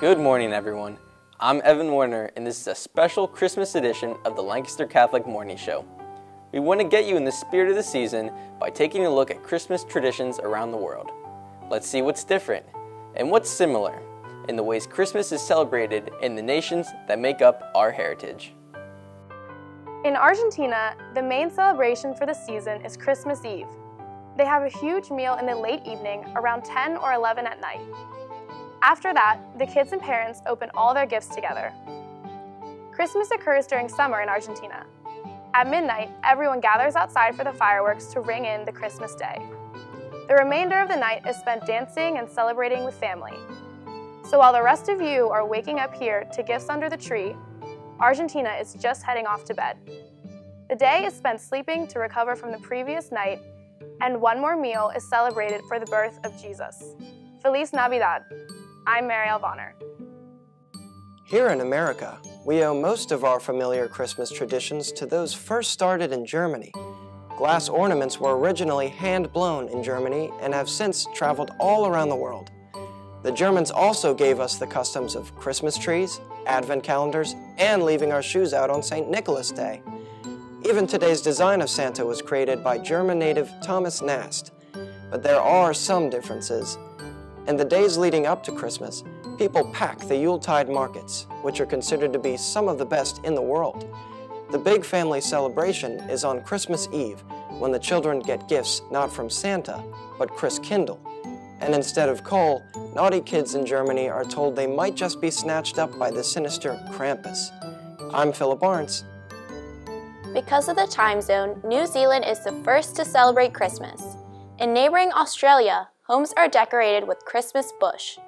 Good morning, everyone. I'm Evan Warner, and this is a special Christmas edition of the Lancaster Catholic Morning Show. We want to get you in the spirit of the season by taking a look at Christmas traditions around the world. Let's see what's different and what's similar in the ways Christmas is celebrated in the nations that make up our heritage. In Argentina, the main celebration for the season is Christmas Eve. They have a huge meal in the late evening, around 10 or 11 at night. After that, the kids and parents open all their gifts together. Christmas occurs during summer in Argentina. At midnight, everyone gathers outside for the fireworks to ring in the Christmas day. The remainder of the night is spent dancing and celebrating with family. So while the rest of you are waking up here to gifts under the tree, Argentina is just heading off to bed. The day is spent sleeping to recover from the previous night, and one more meal is celebrated for the birth of Jesus. Feliz Navidad! I'm Marielle Bonner. Here in America, we owe most of our familiar Christmas traditions to those first started in Germany. Glass ornaments were originally hand-blown in Germany and have since traveled all around the world. The Germans also gave us the customs of Christmas trees, advent calendars, and leaving our shoes out on St. Nicholas Day. Even today's design of Santa was created by German native Thomas Nast. But there are some differences. In the days leading up to Christmas, people pack the Yuletide markets, which are considered to be some of the best in the world. The big family celebration is on Christmas Eve, when the children get gifts not from Santa, but Christkindl. And instead of coal, naughty kids in Germany are told they might just be snatched up by the sinister Krampus. I'm Philip Barnes. Because of the time zone, New Zealand is the first to celebrate Christmas. In neighboring Australia, homes are decorated with Christmas bush.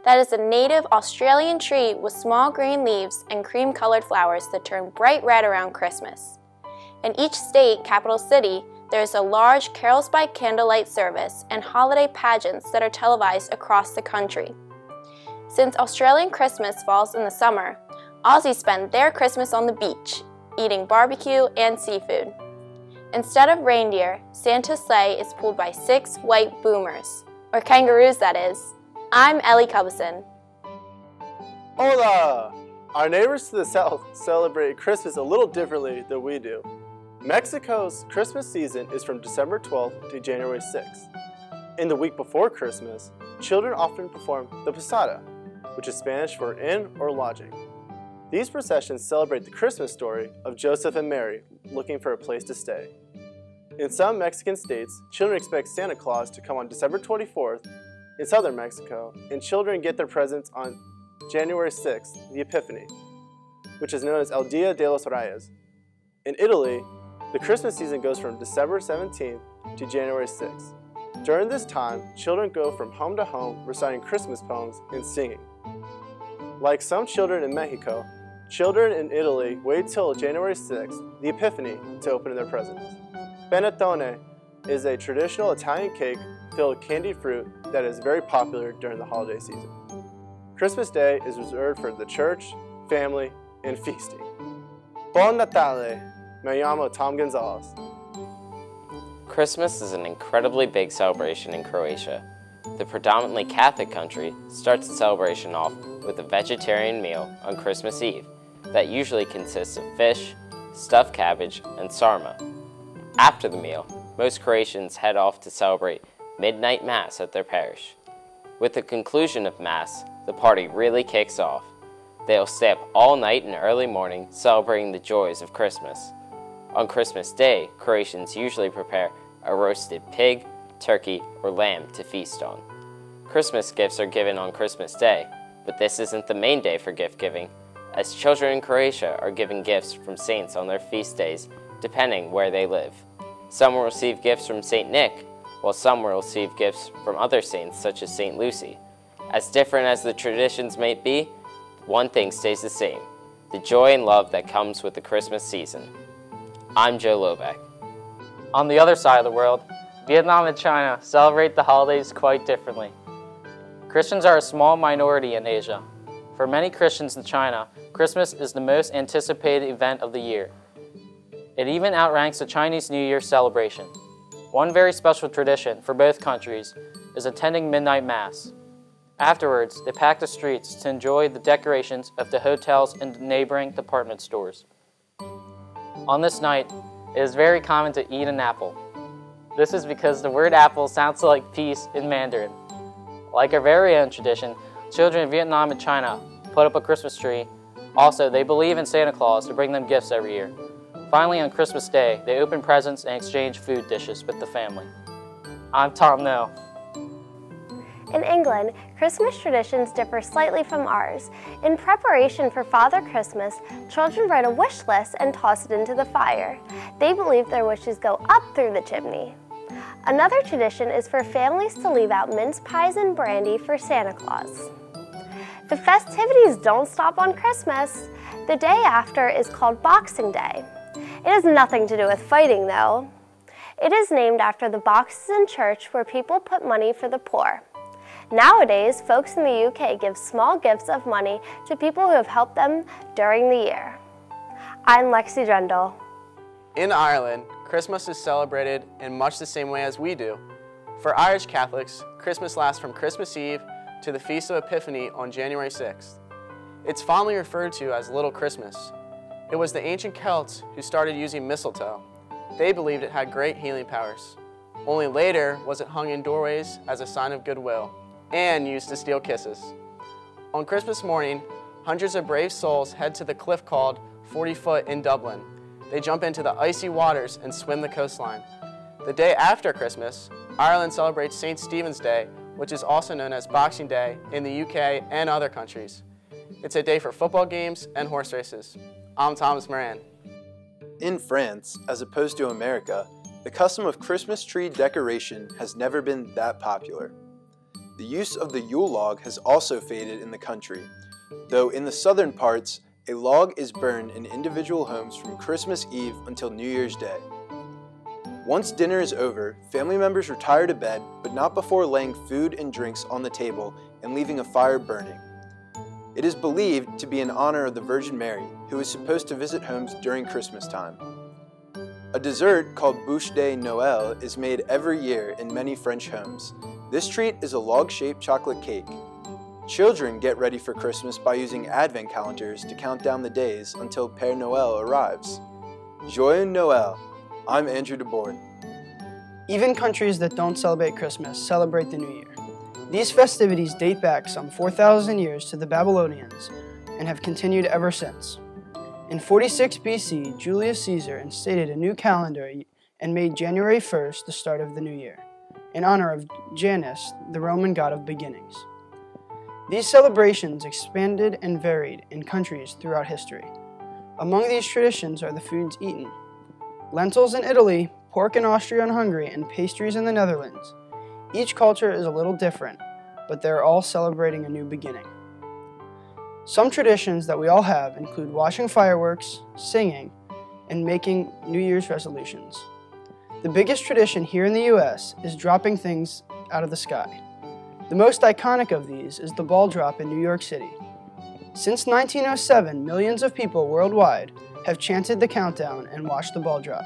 That is a native Australian tree with small green leaves and cream-colored flowers that turn bright red around Christmas. In each state capital city, there is a large carols by candlelight service and holiday pageants that are televised across the country. Since Australian Christmas falls in the summer, Aussies spend their Christmas on the beach, eating barbecue and seafood. Instead of reindeer, Santa's sleigh is pulled by 6 white boomers, or kangaroos that is. I'm Ellie Cubison. Hola! Our neighbors to the south celebrate Christmas a little differently than we do. Mexico's Christmas season is from December 12th to January 6th. In the week before Christmas, children often perform the posada, which is Spanish for inn or lodging. These processions celebrate the Christmas story of Joseph and Mary looking for a place to stay. In some Mexican states, children expect Santa Claus to come on December 24th in southern Mexico, and children get their presents on January 6th, the Epiphany, which is known as El Dia de los Reyes. In Italy, the Christmas season goes from December 17th to January 6th. During this time, children go from home to home reciting Christmas poems and singing. Like some children in Mexico, children in Italy wait till January 6th, the Epiphany, to open their presents. Panettone is a traditional Italian cake filled with candied fruit that is very popular during the holiday season. Christmas Day is reserved for the church, family, and feasting. Buon Natale! Me llamo Tom Gonzalez. Christmas is an incredibly big celebration in Croatia. The predominantly Catholic country starts the celebration off with a vegetarian meal on Christmas Eve that usually consists of fish, stuffed cabbage, and sarma. After the meal, most Croatians head off to celebrate midnight mass at their parish. With the conclusion of mass, the party really kicks off. They'll stay up all night and early morning celebrating the joys of Christmas. On Christmas Day, Croatians usually prepare a roasted pig, turkey, or lamb to feast on. Christmas gifts are given on Christmas Day, but this isn't the main day for gift giving, as children in Croatia are given gifts from saints on their feast days, depending where they live. Some will receive gifts from St. Nick, while some will receive gifts from other saints such as St. Lucy. As different as the traditions may be, one thing stays the same: the joy and love that comes with the Christmas season. I'm Joe Lobeck. On the other side of the world, Vietnam and China celebrate the holidays quite differently. Christians are a small minority in Asia. For many Christians in China, Christmas is the most anticipated event of the year. It even outranks the Chinese New Year celebration. One very special tradition for both countries is attending midnight mass. Afterwards, they pack the streets to enjoy the decorations of the hotels and neighboring department stores. On this night, it is very common to eat an apple. This is because the word apple sounds like peace in Mandarin. Like our very own tradition, children in Vietnam and China put up a Christmas tree. Also, they believe in Santa Claus to bring them gifts every year. Finally, on Christmas Day, they open presents and exchange food dishes with the family. I'm Tom No. In England, Christmas traditions differ slightly from ours. In preparation for Father Christmas, children write a wish list and toss it into the fire. They believe their wishes go up through the chimney. Another tradition is for families to leave out mince pies and brandy for Santa Claus. The festivities don't stop on Christmas. The day after is called Boxing Day. It has nothing to do with fighting, though. It is named after the boxes in church where people put money for the poor. Nowadays, folks in the UK give small gifts of money to people who have helped them during the year. I'm Lexi Drendel. In Ireland, Christmas is celebrated in much the same way as we do. For Irish Catholics, Christmas lasts from Christmas Eve to the Feast of Epiphany on January 6th. It's fondly referred to as Little Christmas. It was the ancient Celts who started using mistletoe. They believed it had great healing powers. Only later was it hung in doorways as a sign of goodwill and used to steal kisses. On Christmas morning, hundreds of brave souls head to the cliff called 40 Foot in Dublin. They jump into the icy waters and swim the coastline. The day after Christmas, Ireland celebrates St. Stephen's Day, which is also known as Boxing Day in the UK and other countries. It's a day for football games and horse races. I'm Thomas Moran. In France, as opposed to America, the custom of Christmas tree decoration has never been that popular. The use of the Yule log has also faded in the country, though in the southern parts, a log is burned in individual homes from Christmas Eve until New Year's Day. Once dinner is over, family members retire to bed, but not before laying food and drinks on the table and leaving a fire burning. It is believed to be in honor of the Virgin Mary, who is supposed to visit homes during Christmas time. A dessert called bûche de Noël is made every year in many French homes. This treat is a log-shaped chocolate cake. Children get ready for Christmas by using advent calendars to count down the days until Père Noël arrives. Joyeux Noël! I'm Andrew DeBoard. Even countries that don't celebrate Christmas celebrate the New Year. These festivities date back some 4,000 years to the Babylonians and have continued ever since. In 46 BC, Julius Caesar instated a new calendar and made January 1st the start of the new year, in honor of Janus, the Roman god of beginnings. These celebrations expanded and varied in countries throughout history. Among these traditions are the foods eaten: lentils in Italy, pork in Austria and Hungary, and pastries in the Netherlands. Each culture is a little different, but they're all celebrating a new beginning. Some traditions that we all have include watching fireworks, singing, and making New Year's resolutions. The biggest tradition here in the US is dropping things out of the sky. The most iconic of these is the ball drop in New York City. Since 1907, millions of people worldwide have chanted the countdown and watched the ball drop.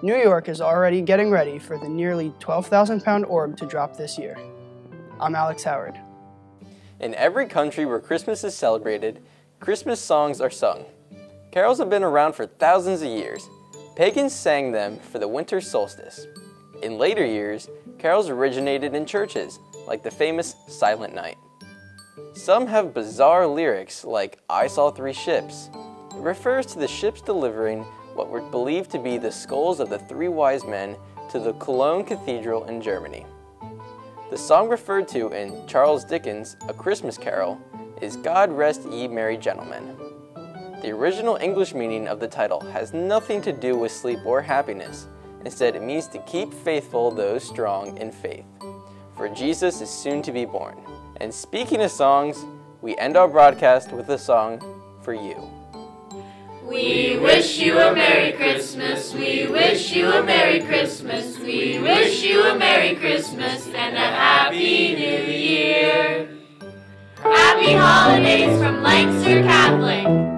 New York is already getting ready for the nearly 12,000-pound orb to drop this year. I'm Alex Howard. In every country where Christmas is celebrated, Christmas songs are sung. Carols have been around for thousands of years. Pagans sang them for the winter solstice. In later years, carols originated in churches, like the famous Silent Night. Some have bizarre lyrics like "I saw 3 ships." It refers to the ships delivering what were believed to be the skulls of the 3 wise men to the Cologne Cathedral in Germany. The song referred to in Charles Dickens' A Christmas Carol is "God Rest Ye Merry Gentlemen." The original English meaning of the title has nothing to do with sleep or happiness. Instead, it means to keep faithful those strong in faith, for Jesus is soon to be born. And speaking of songs, we end our broadcast with a song for you. We wish you a Merry Christmas, we wish you a Merry Christmas, we wish you a Merry Christmas and a Happy New Year. Happy holidays from Lancaster Catholic.